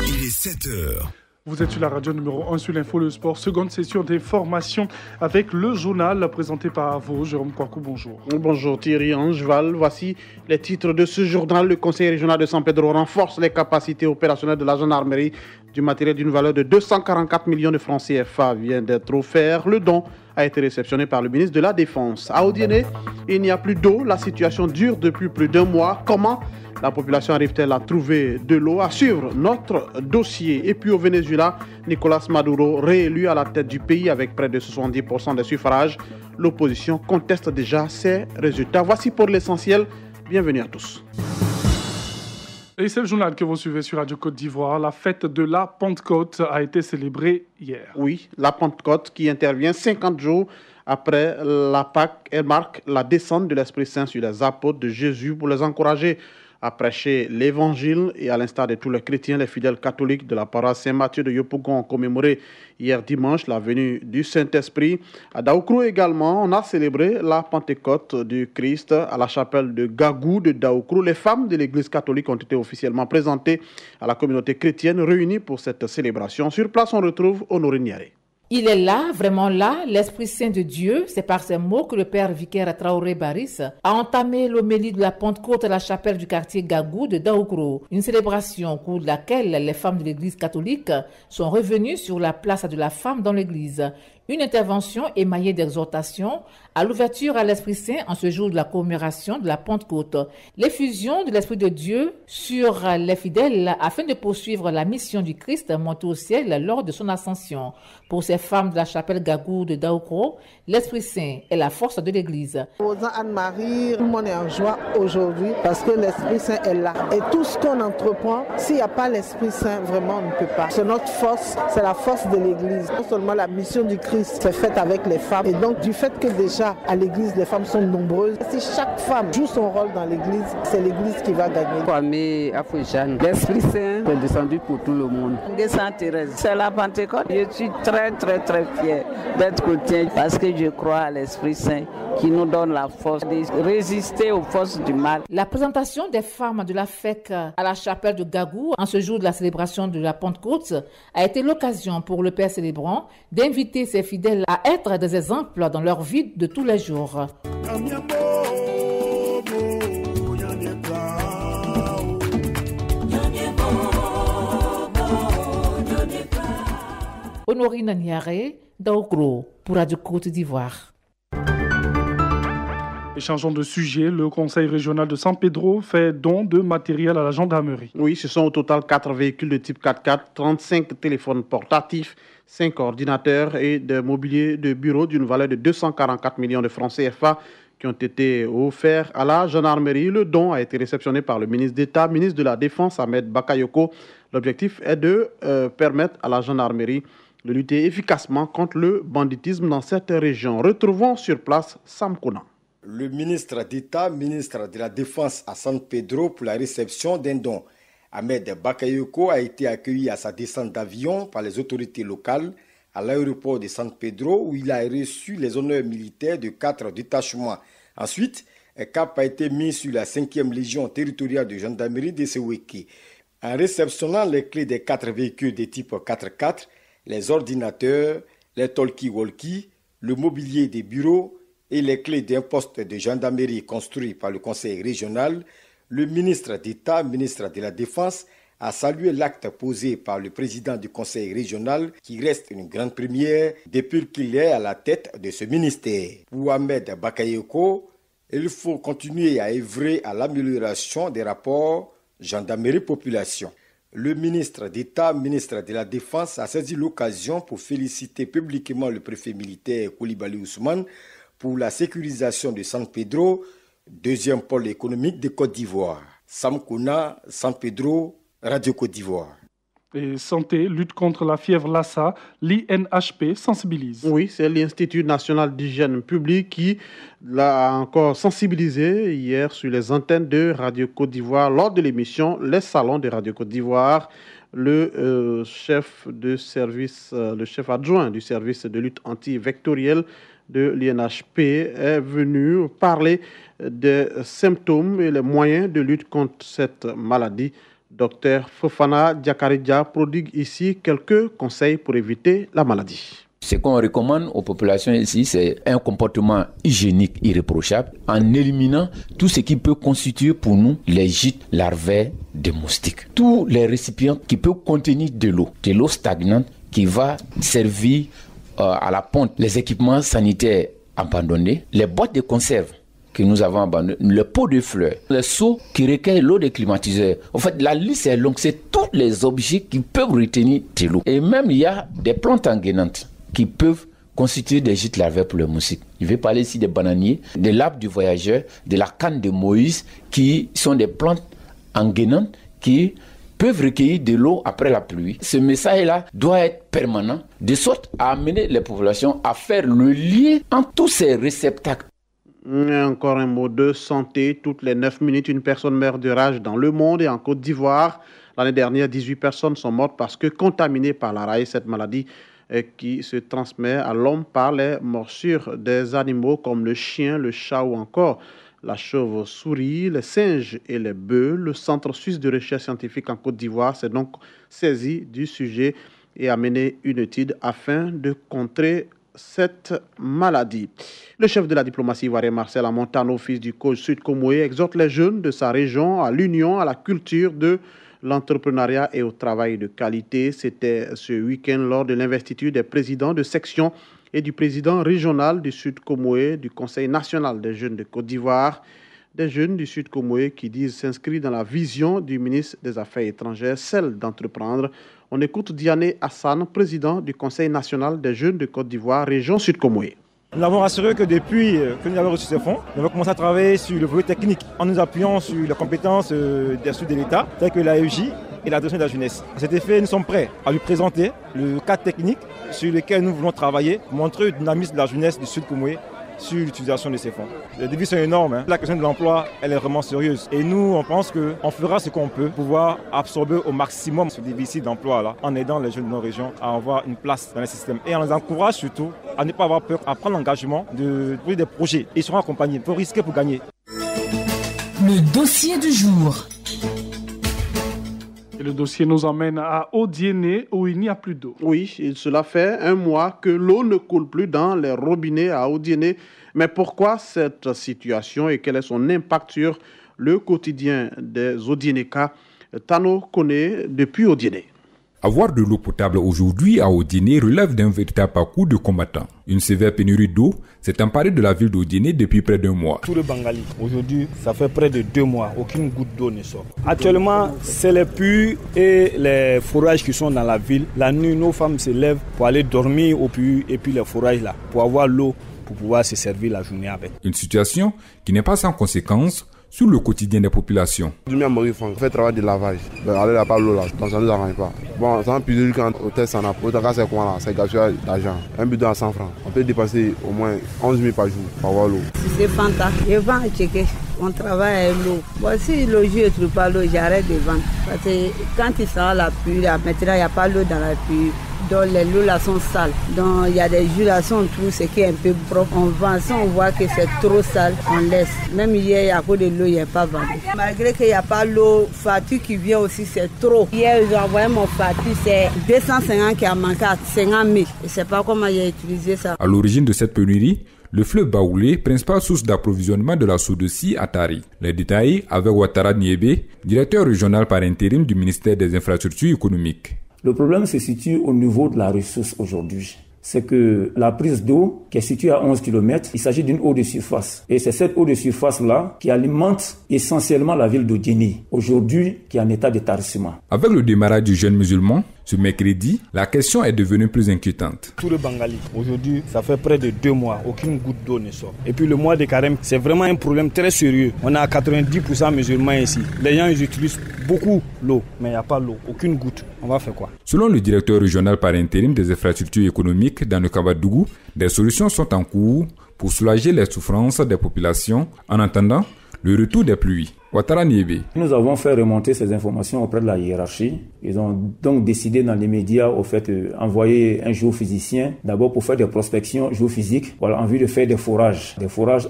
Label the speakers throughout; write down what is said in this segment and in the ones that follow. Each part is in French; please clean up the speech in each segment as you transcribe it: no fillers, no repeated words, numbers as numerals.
Speaker 1: Il est 7 heures.
Speaker 2: Vous êtes sur la radio numéro 1 sur l'info, le sport, seconde session d'information avec le journal présenté par vous, Jérôme Kouakou, bonjour.
Speaker 3: Bonjour Thierry Angeval, voici les titres de ce journal. Le conseil régional de San Pedro renforce les capacités opérationnelles de la gendarmerie. Du matériel d'une valeur de 244 millions de francs CFA vient d'être offert. Le don a été réceptionné par le ministre de la Défense. À Odiéné, il n'y a plus d'eau, la situation dure depuis plus d'un mois. Comment la population arrive-t-elle à trouver de l'eau? À suivre notre dossier. Et puis au Venezuela, Nicolas Maduro, réélu à la tête du pays avec près de 70% des suffrages. L'opposition conteste déjà ses résultats. Voici pour l'essentiel. Bienvenue à tous.
Speaker 2: Et c'est le journal que vous suivez sur Radio Côte d'Ivoire. La fête de la Pentecôte a été célébrée hier.
Speaker 3: Oui, la Pentecôte qui intervient 50 jours après la Pâque. Elle marque la descente de l'Esprit Saint sur les apôtres de Jésus pour les encourager à prêcher l'évangile. Et à l'instar de tous les chrétiens, les fidèles catholiques de la paroisse Saint-Mathieu de Yopougon ont commémoré hier dimanche la venue du Saint-Esprit. À Daoukrou également, on a célébré la Pentecôte du Christ à la chapelle de Gagou de Daoukrou. Les femmes de l'église catholique ont été officiellement présentées à la communauté chrétienne réunie pour cette célébration. Sur place, on retrouve Honoré Niaré.
Speaker 4: Il est là, vraiment là, l'Esprit Saint de Dieu. C'est par ces mots que le père vicaire Traoré Baris a entamé l'homélie de la Pentecôte à la chapelle du quartier Gagou de Daoukrou. Une célébration au cours de laquelle les femmes de l'église catholique sont revenues sur la place de la femme dans l'église. Une intervention émaillée d'exhortations à l'ouverture à l'Esprit Saint en ce jour de la commémoration de la Pentecôte. L'effusion de l'Esprit de Dieu sur les fidèles afin de poursuivre la mission du Christ monté au ciel lors de son ascension. Pour ces femmes de la chapelle Gagou de Daoukrou, l'Esprit Saint est la force de l'Église.
Speaker 5: Anne-Marie, tout le monde est en joie aujourd'hui parce que l'Esprit Saint est là. Et tout ce qu'on entreprend, s'il n'y a pas l'Esprit Saint, vraiment on ne peut pas. C'est notre force, c'est la force de l'Église. Non seulement la mission du Christ c'est faite avec les femmes. Et donc du fait que déjà à l'église les femmes sont nombreuses, si chaque femme joue son rôle dans l'église, c'est l'église qui va gagner.
Speaker 6: Kwame Afouejane, l'Esprit Saint est descendu pour tout le monde.
Speaker 7: Sainte-Thérèse, c'est la Pentecôte. Je suis très fier d'être chrétien parce que je crois à l'Esprit Saint qui nous donne la force de résister aux forces du mal.
Speaker 4: La présentation des femmes de la FEC à la chapelle de Gagou en ce jour de la célébration de la Pentecôte a été l'occasion pour le Père célébrant d'inviter ses fidèles à être des exemples dans leur vie de tous les jours. Honorine Niaré, Daoukrou, pour Radio Côte d'Ivoire.
Speaker 2: Et changeons de sujet, le conseil régional de San Pedro fait don de matériel à la gendarmerie.
Speaker 3: Oui, ce sont au total 4 véhicules de type 4x4, 35 téléphones portatifs, 5 ordinateurs et des mobiliers de bureau d'une valeur de 244 millions de francs CFA qui ont été offerts à la gendarmerie. Le don a été réceptionné par le ministre d'État, ministre de la Défense, Ahmed Bakayoko. L'objectif est de permettre à la gendarmerie de lutter efficacement contre le banditisme dans cette région. Retrouvons sur place Sam Kounan.
Speaker 8: Le ministre d'État, ministre de la Défense à San Pedro pour la réception d'un don. Ahmed Bakayoko a été accueilli à sa descente d'avion par les autorités locales à l'aéroport de San Pedro où il a reçu les honneurs militaires de 4 détachements. Ensuite, un cap a été mis sur la 5e Légion territoriale de gendarmerie de Seweke. En réceptionnant les clés des 4 véhicules de type 4x4, les ordinateurs, les talkie-walkie, le mobilier des bureaux et les clés d'un poste de gendarmerie construit par le conseil régional, le ministre d'État, ministre de la Défense, a salué l'acte posé par le président du conseil régional qui reste une grande première depuis qu'il est à la tête de ce ministère. Pour Ahmed Bakayoko, il faut continuer à œuvrer à l'amélioration des rapports gendarmerie-population. Le ministre d'État, ministre de la Défense, a saisi l'occasion pour féliciter publiquement le préfet militaire Koulibaly Ousmane pour la sécurisation de San Pedro, deuxième pôle économique de Côte d'Ivoire. Sam Kouna, San Pedro, Radio Côte d'Ivoire.
Speaker 2: Et santé, lutte contre la fièvre Lassa, l'INHP sensibilise.
Speaker 3: Oui, c'est l'Institut national d'hygiène publique qui l'a encore sensibilisé hier sur les antennes de Radio Côte d'Ivoire lors de l'émission Les Salons de Radio Côte d'Ivoire. Le chef adjoint du service de lutte antivectorielle de l'INHP est venu parler des symptômes et les moyens de lutte contre cette maladie. Dr Fofana Diakaridja prodigue ici quelques conseils pour éviter la maladie.
Speaker 9: Ce qu'on recommande aux populations ici, c'est un comportement hygiénique irréprochable en éliminant tout ce qui peut constituer pour nous les gîtes larvaires de moustiques. Tous les récipients qui peuvent contenir de l'eau stagnante qui va servir à la ponte, les équipements sanitaires abandonnés, les boîtes de conserve que nous avons abandonnées, le pot de fleurs, les seaux qui recueillent l'eau des climatiseurs. En fait, la liste est longue, c'est tous les objets qui peuvent retenir de l'eau. Et même, il y a des plantes engainantes qui peuvent constituer des gîtes larvaires pour les moustiques. Je vais parler ici des bananiers, de l'arbre du voyageur, de la canne de Moïse, qui sont des plantes engainantes qui peuvent recueillir de l'eau après la pluie. Ce message-là doit être permanent, de sorte à amener les populations à faire le lien entre tous ces réceptacles.
Speaker 3: Encore un mot de santé. Toutes les 9 minutes, une personne meurt de rage dans le monde et en Côte d'Ivoire. L'année dernière, 18 personnes sont mortes parce que contaminées par la raie, cette maladie qui se transmet à l'homme par les morsures des animaux comme le chien, le chat ou encore la chauve-souris, les singes et les bœufs. Le Centre suisse de recherche scientifique en Côte d'Ivoire s'est donc saisi du sujet et a mené une étude afin de contrer cette maladie. Le chef de la diplomatie ivoirienne, Marcel Amontano, fils du coach sud-comoé, exhorte les jeunes de sa région à l'union, à la culture de l'entrepreneuriat et au travail de qualité. C'était ce week-end lors de l'investiture des présidents de section et du président régional du Sud-Comoé du Conseil national des jeunes de Côte d'Ivoire. Des jeunes du Sud-Comoé qui disent s'inscrire dans la vision du ministre des Affaires étrangères, celle d'entreprendre. On écoute Diané Hassan, président du Conseil national des jeunes de Côte d'Ivoire, région Sud-Comoé.
Speaker 10: Nous avons rassuré que depuis que nous avons reçu ces fonds, nous avons commencé à travailler sur le volet technique en nous appuyant sur les compétences des sous de l'État, telles que l'AEJ et la direction de la jeunesse. À cet effet, nous sommes prêts à lui présenter le cadre technique sur lequel nous voulons travailler, montrer le dynamisme de la jeunesse du Sud-Comoé sur l'utilisation de ces fonds. Les défis sont énormes. La question de l'emploi, elle est vraiment sérieuse. Et nous, on pense qu'on fera ce qu'on peut pour pouvoir absorber au maximum ce déficit d'emploi-là, en aidant les jeunes de nos régions à avoir une place dans le système. Et on les encourage surtout à ne pas avoir peur, à prendre l'engagement de trouver des projets. Ils seront accompagnés. Il faut risquer pour gagner.
Speaker 11: Le dossier du jour.
Speaker 2: Et le dossier nous emmène à Odiéné, où il n'y a plus d'eau.
Speaker 3: Oui, cela fait un mois que l'eau ne coule plus dans les robinets à Odiéné. Mais pourquoi cette situation et quel est son impact sur le quotidien des Odiénékas? Tano connaît depuis Odiéné.
Speaker 12: Avoir de l'eau potable aujourd'hui à Odiéné relève d'un véritable parcours de combattant. Une sévère pénurie d'eau s'est emparée de la ville d'Odiéné depuis près d'un mois.
Speaker 13: Tout le Bengali, aujourd'hui, ça fait près de 2 mois, aucune goutte d'eau ne sort. Actuellement, c'est les puits et les forages qui sont dans la ville. La nuit, nos femmes se lèvent pour aller dormir au puits et puis les forages là, pour avoir l'eau, pour pouvoir se servir la journée avec.
Speaker 12: Une situation qui n'est pas sans conséquences sur le quotidien des populations.
Speaker 14: On fait travail de lavage. Allez là, pas l'eau là, donc ça ne nous arrange pas. Bon, ça plus de quand au test, c'est quoi là? C'est gaspillage d'argent. Un bidon à 100 francs. On peut dépenser au moins 11 000 par jour pour avoir l'eau.
Speaker 15: C'est Fanta. Je vends checker. On travaille avec l'eau. Bon, si le jus ne trouve pas l'eau, j'arrête de vendre. Parce que quand il sort la pluie, maintenant il n'y a pas l'eau dans la pluie. Donc les lots là sont sales. Donc il y a des jus là, si on trouve ce qui est un peu propre, on vend. Si on voit que c'est trop sale, on laisse. Même hier, à cause de l'eau, il n'y a pas vendu. Malgré qu'il n'y a pas l'eau, facture qui vient aussi, c'est trop. Hier, j'ai envoyé mon facture, c'est 250 qui a manqué à 50 000. Je ne sais pas comment j'ai utilisé ça.
Speaker 12: À l'origine de cette pénurie, le fleuve Baoulé, principale source d'approvisionnement de la Sodocie à Tari. Les détails avec Ouattara Niébé, directeur régional par intérim du ministère des Infrastructures économiques.
Speaker 16: Le problème se situe au niveau de la ressource aujourd'hui. C'est que la prise d'eau qui est située à 11 km, il s'agit d'une eau de surface. Et c'est cette eau de surface-là qui alimente essentiellement la ville d'Odiéné, aujourd'hui qui est en état de tarissement.
Speaker 12: Avec le démarrage du jeûne musulman, ce mercredi, la question est devenue plus inquiétante.
Speaker 13: Tout le Bengali, aujourd'hui, ça fait près de 2 mois, aucune goutte d'eau ne sort. Et puis le mois de carême, c'est vraiment un problème très sérieux. On a 90% musulmans ici. Les gens, ils utilisent beaucoup l'eau, mais il n'y a pas l'eau, aucune goutte. On va faire quoi?
Speaker 12: Selon le directeur régional par intérim des infrastructures économiques dans le Kabadougou, des solutions sont en cours pour soulager les souffrances des populations en attendant le retour des pluies. Ouattara Niébé.
Speaker 16: Nous avons fait remonter ces informations auprès de la hiérarchie. Ils ont donc décidé dans les médias au fait d'envoyer un géophysicien d'abord pour faire des prospections géophysiques, en vue de faire des forages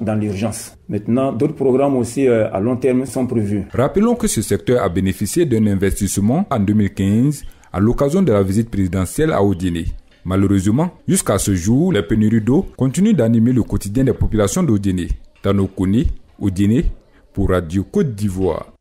Speaker 16: dans l'urgence. Maintenant, d'autres programmes aussi à long terme sont prévus.
Speaker 12: Rappelons que ce secteur a bénéficié d'un investissement en 2015 à l'occasion de la visite présidentielle à Odiéné. Malheureusement, jusqu'à ce jour, les pénuries d'eau continuent d'animer le quotidien des populations d'Odiéné. Tano Kone, Odiéné, pour Radio Côte d'Ivoire.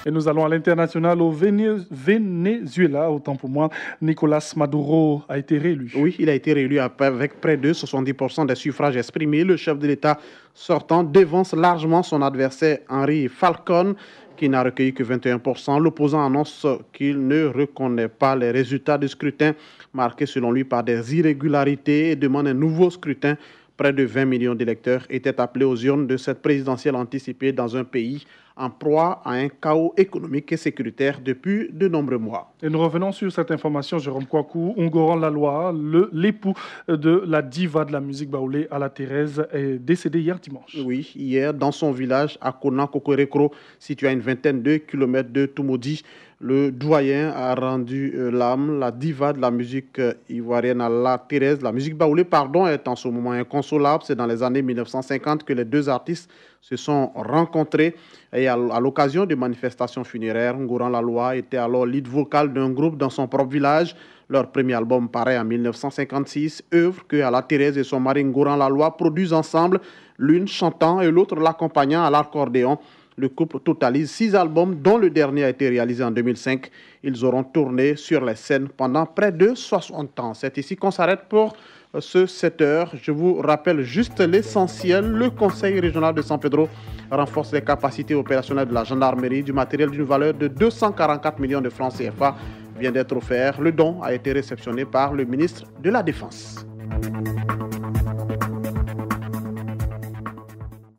Speaker 2: Et nous allons à l'international au Venezuela. Autant pour moi, Nicolás Maduro a été réélu.
Speaker 3: Oui, il a été réélu avec près de 70% des suffrages exprimés. Le chef de l'État sortant devance largement son adversaire Henri Falcón, qui n'a recueilli que 21%. L'opposant annonce qu'il ne reconnaît pas les résultats du scrutin, marqués selon lui par des irrégularités, et demande un nouveau scrutin. Près de 20 millions d'électeurs étaient appelés aux urnes de cette présidentielle anticipée dans un pays en proie à un chaos économique et sécuritaire depuis de nombreux mois.
Speaker 2: Et nous revenons sur cette information, Jérôme Kouakou. Ungoran Laloa, l'époux de la diva de la musique baoulé, Ala Thérèse, est décédé hier dimanche.
Speaker 3: Oui, hier, dans son village à Kona Kokorekro, situé à une vingtaine de kilomètres de Toumoudi, le doyen a rendu l'âme. La diva de la musique ivoirienne, Ala Thérèse, la musique baoulé, est en ce moment inconsolable. C'est dans les années 1950 que les deux artistes se sont rencontrés. Et à l'occasion de manifestations funéraires, Ungoran Laloa était alors lead vocal d'un groupe dans son propre village. Leur premier album paraît en 1956, œuvre que Ala Thérèse et son mari Ungoran Laloa produisent ensemble, l'une chantant et l'autre l'accompagnant à l'accordéon. Le couple totalise 6 albums, dont le dernier a été réalisé en 2005. Ils auront tourné sur les scènes pendant près de 60 ans. C'est ici qu'on s'arrête pour ce 7 heures. Je vous rappelle juste l'essentiel. Le Conseil régional de San Pedro renforce les capacités opérationnelles de la gendarmerie. Du matériel d'une valeur de 244 millions de francs CFA vient d'être offert. Le don a été réceptionné par le ministre de la Défense.